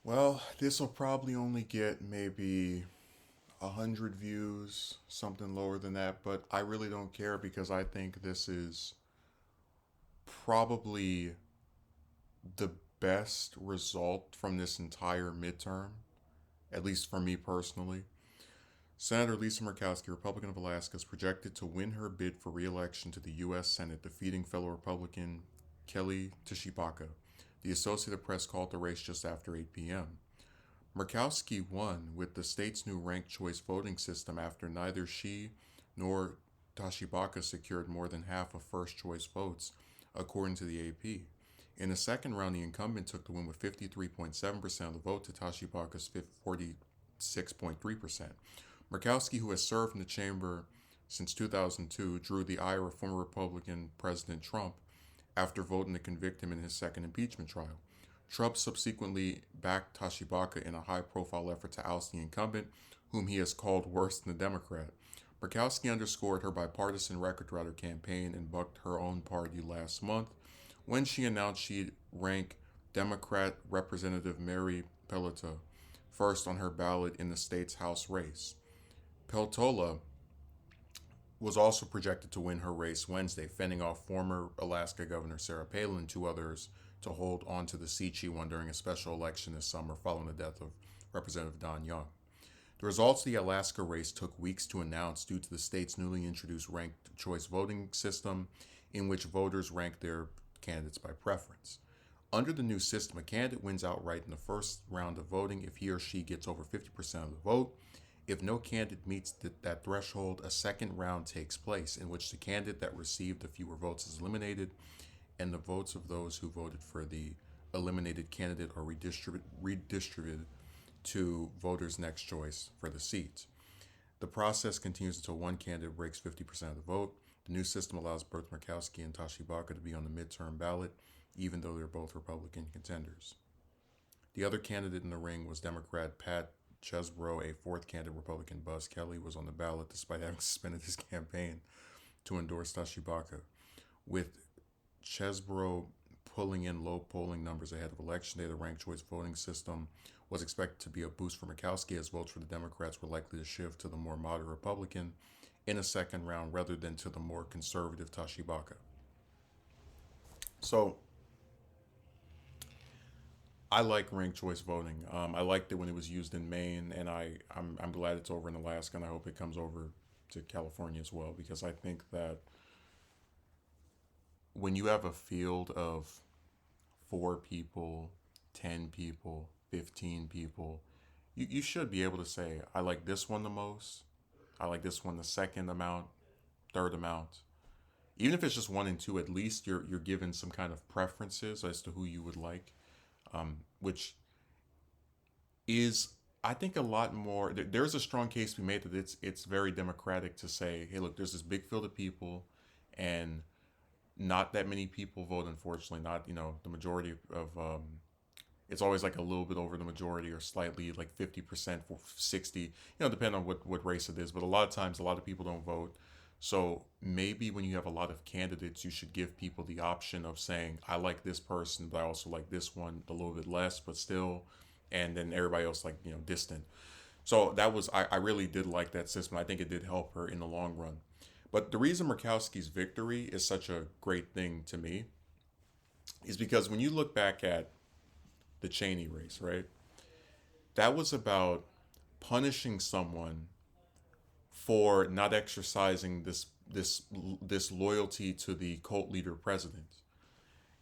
Well, this will probably only get maybe 100 views, something lower than that, but I really don't care because I think this is probably the best result from this entire midterm, at least for me personally. Senator Lisa Murkowski, Republican of Alaska, is projected to win her bid for re-election to the U.S. Senate, defeating fellow Republican Kelly Tshibaka. The Associated Press called the race just after 8 p.m. Murkowski won with the state's new ranked choice voting system after neither she nor Tashibaka secured more than half of first choice votes, according to the AP. In the second round, the incumbent took the win with 53.7% of the vote to Tashibaka's 46.3%. Murkowski, who has served in the chamber since 2002, drew the ire of former Republican President Trump after voting to convict him in his second impeachment trial. Trump subsequently backed Tashibaka in a high profile effort to oust the incumbent, whom he has called worse than a Democrat. Murkowski underscored her bipartisan record throughout her campaign and bucked her own party last month when she announced she'd rank Democrat Representative Mary Peltola first on her ballot in the state's House race. Peltola was also projected to win her race Wednesday, fending off former Alaska Governor Sarah Palin and two others to hold on to the seat she won during a special election this summer following the death of Representative Don Young. The results of the Alaska race took weeks to announce due to the state's newly introduced ranked choice voting system, in which voters rank their candidates by preference. Under the new system, a candidate wins outright in the first round of voting if he or she gets over 50% of the vote. If no candidate meets that threshold, a second round takes place in which the candidate that received the fewer votes is eliminated, and the votes of those who voted for the eliminated candidate are redistributed to voters' next choice for the seat. The process continues until one candidate breaks 50% of the vote. The new system allows both Murkowski and Tashibaka to be on the midterm ballot, even though they're both Republican contenders. The other candidate in the ring was Democrat Pat Chesbrough. A fourth candidate, Republican Buzz Kelly, was on the ballot despite having suspended his campaign to endorse Tashibaka. With Chesbrough pulling in low polling numbers ahead of election day, the ranked choice voting system was expected to be a boost for Murkowski, as votes for the Democrats were likely to shift to the more moderate Republican in a second round rather than to the more conservative Tashibaka. So I like ranked choice voting. I liked it when it was used in Maine, and I'm glad it's over in Alaska, and I hope it comes over to California as well, because I think that when you have a field of 4 people, 10 people, 15 people, you should be able to say, I like this one the most, I like this one the second amount, third amount. Even if it's just one and two, at least you're given some kind of preferences as to who you would like, which is, I think, a lot more. There's a strong case to be made that it's very democratic to say, hey, look, there's this big field of people, and not that many people vote. Unfortunately, not the majority of. It's always like a little bit over the majority, or slightly like 50% for 60. Depending on what race it is. But a lot of times, a lot of people don't vote. So maybe when you have a lot of candidates, you should give people the option of saying, I like this person, but I also like this one a little bit less, but still, and then everybody else like distant. So that was I really did like that system. I think it did help her in the long run. But the reason Murkowski's victory is such a great thing to me is because when you look back at the Cheney race, right? That was about punishing someone for not exercising this loyalty to the cult leader president.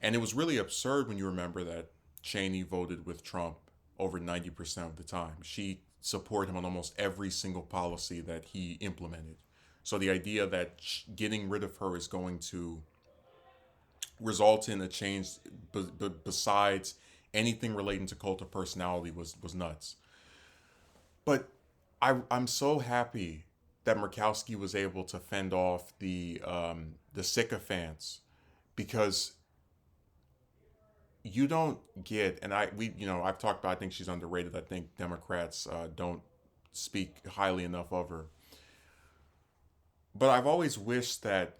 And it was really absurd when you remember that Cheney voted with Trump over 90% of the time. She supported him on almost every single policy that he implemented. So the idea that getting rid of her is going to result in a change besides anything relating to cult of personality was nuts. But I'm so happy that Murkowski was able to fend off the sycophants, because you don't get, and I've talked about, I think she's underrated. I think Democrats don't speak highly enough of her. But I've always wished that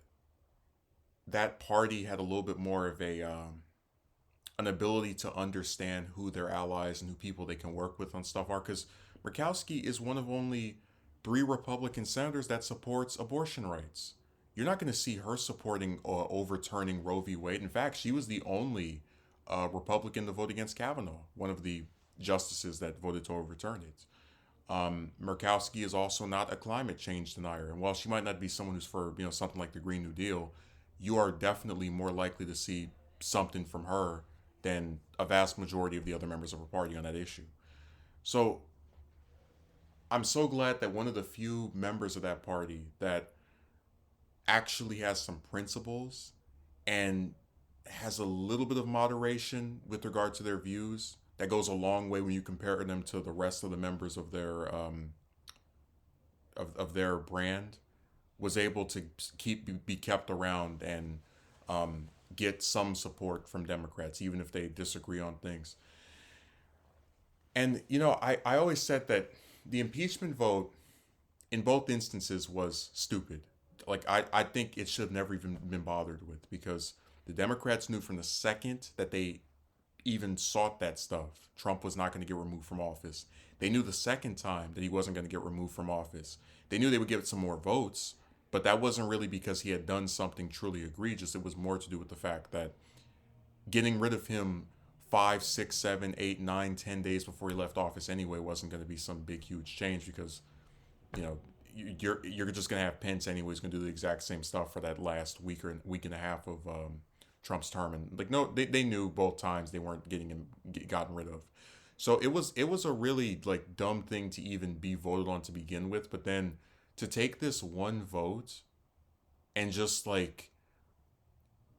that party had a little bit more of a an ability to understand who their allies and who people they can work with on stuff are. Because Murkowski is one of only three Republican senators that supports abortion rights. You're not going to see her supporting overturning Roe v. Wade. In fact, she was the only Republican to vote against Kavanaugh, one of the justices that voted to overturn it. Murkowski is also not a climate change denier, and while she might not be someone who's for something like the Green New Deal, you are definitely more likely to see something from her than a vast majority of the other members of her party on that issue. So I'm so glad that one of the few members of that party that actually has some principles and has a little bit of moderation with regard to their views that goes a long way when you compare them to the rest of the members of their brand, was able to be kept around and get some support from Democrats, even if they disagree on things. And I always said that the impeachment vote in both instances was stupid. Like I think it should have never even been bothered with, because the Democrats knew from the second that they even sought that stuff, Trump was not going to get removed from office. They knew the second time that he wasn't going to get removed from office. They knew they would give it some more votes, but that wasn't really because he had done something truly egregious. It was more to do with the fact that getting rid of him 5, 6, 7, 8, 9, 10 days before he left office anyway wasn't going to be some big, huge change, because you know you're just going to have Pence anyway. He's going to do the exact same stuff for that last week or week and a half of Trump's term, and like no, they knew both times they weren't getting him gotten rid of. So it was a really like dumb thing to even be voted on to begin with, but then to take this one vote and just like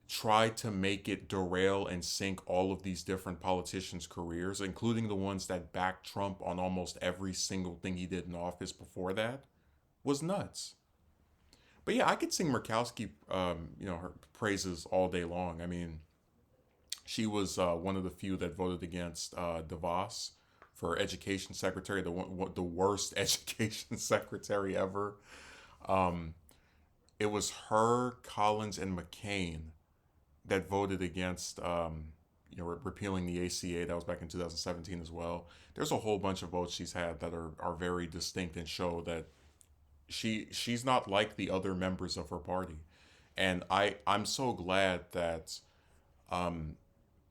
try to make it derail and sink all of these different politicians' careers, including the ones that backed Trump on almost every single thing he did in office before that, was nuts. But yeah, I could sing Murkowski, her praises all day long. I mean, she was one of the few that voted against DeVos for education secretary, the worst education secretary ever. Um, it was her, Collins, and McCain that voted against repealing the ACA. That was back in 2017 as well. There's a whole bunch of votes she's had that are very distinct and show that she's not like the other members of her party. And I'm so glad that um,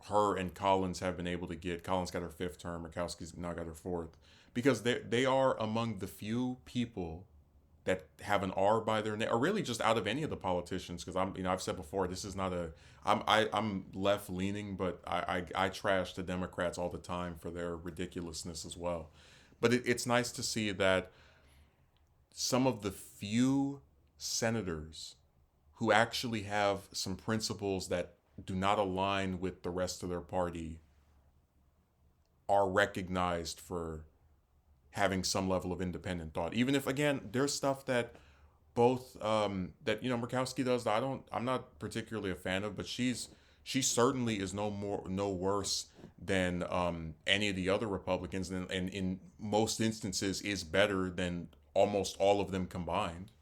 her and Collins have been able to get. Collins got her fifth term. Murkowski's now got her fourth, because they are among the few people that have an R by their name, or really just out of any of the politicians. Because I've said before, this is not a, I'm left leaning, but I trash the Democrats all the time for their ridiculousness as well. But it's nice to see that some of the few senators who actually have some principles that do not align with the rest of their party are recognized for having some level of independent thought, even if again there's stuff that both that Murkowski does that I'm not particularly a fan of, but she certainly is no worse than any of the other Republicans, and in most instances is better than almost all of them combined.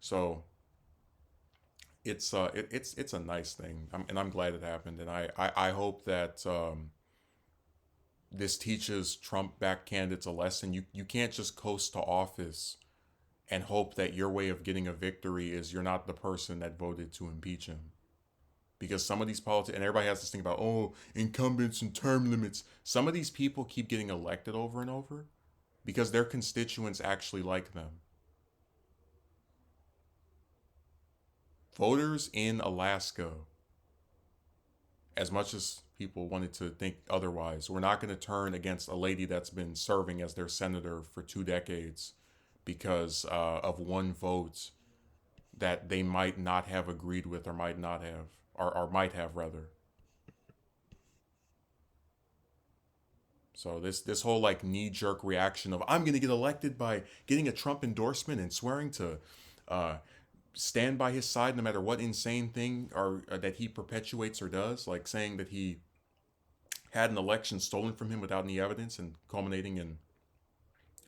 So it's a nice thing, and I'm glad it happened, and I hope that this teaches Trump back candidates a lesson. You can't just coast to office and hope that your way of getting a victory is you're not the person that voted to impeach him. Because some of these politicians, and everybody has this thing about, oh, incumbents and term limits. Some of these people keep getting elected over and over because their constituents actually like them. Voters in Alaska, as much as people wanted to think otherwise, we're not going to turn against a lady that's been serving as their senator for 2 decades because of one vote that they might not have agreed with, or might not have, or might have rather. So this whole like knee jerk reaction of I'm going to get elected by getting a Trump endorsement and swearing to uh, stand by his side no matter what insane thing or that he perpetuates or does, like saying that he had an election stolen from him without any evidence, and culminating in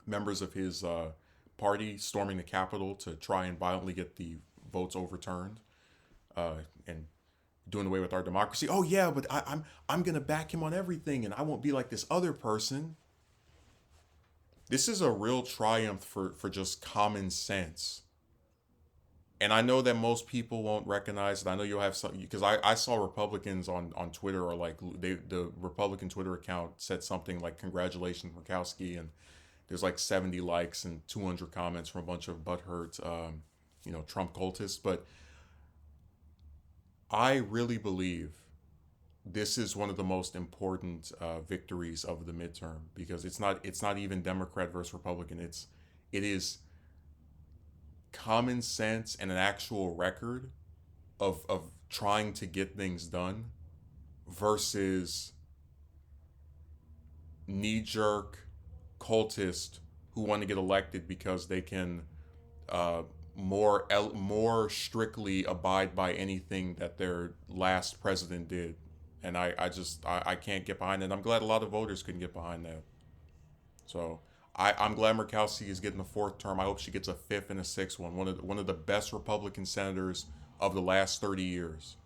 members of his party storming the Capitol to try and violently get the votes overturned. And doing away with our democracy. Oh yeah, but I'm gonna back him on everything, and I won't be like this other person. This is a real triumph for just common sense. And I know that most people won't recognize it. I know you'll have some, because I saw Republicans on Twitter, or like the Republican Twitter account said something like "Congratulations, Murkowski," and there's like 70 likes and 200 comments from a bunch of butthurt, Trump cultists. But I really believe this is one of the most important victories of the midterm, because it's not even Democrat versus Republican. It is common sense and an actual record of trying to get things done versus knee jerk cultists who want to get elected because they can uh, more strictly abide by anything that their last president did. And I can't get behind it. I'm glad a lot of voters couldn't get behind that. So I'm glad Murkowski is getting a fourth term. I hope she gets a fifth and a sixth one. One of the best Republican senators of the last 30 years.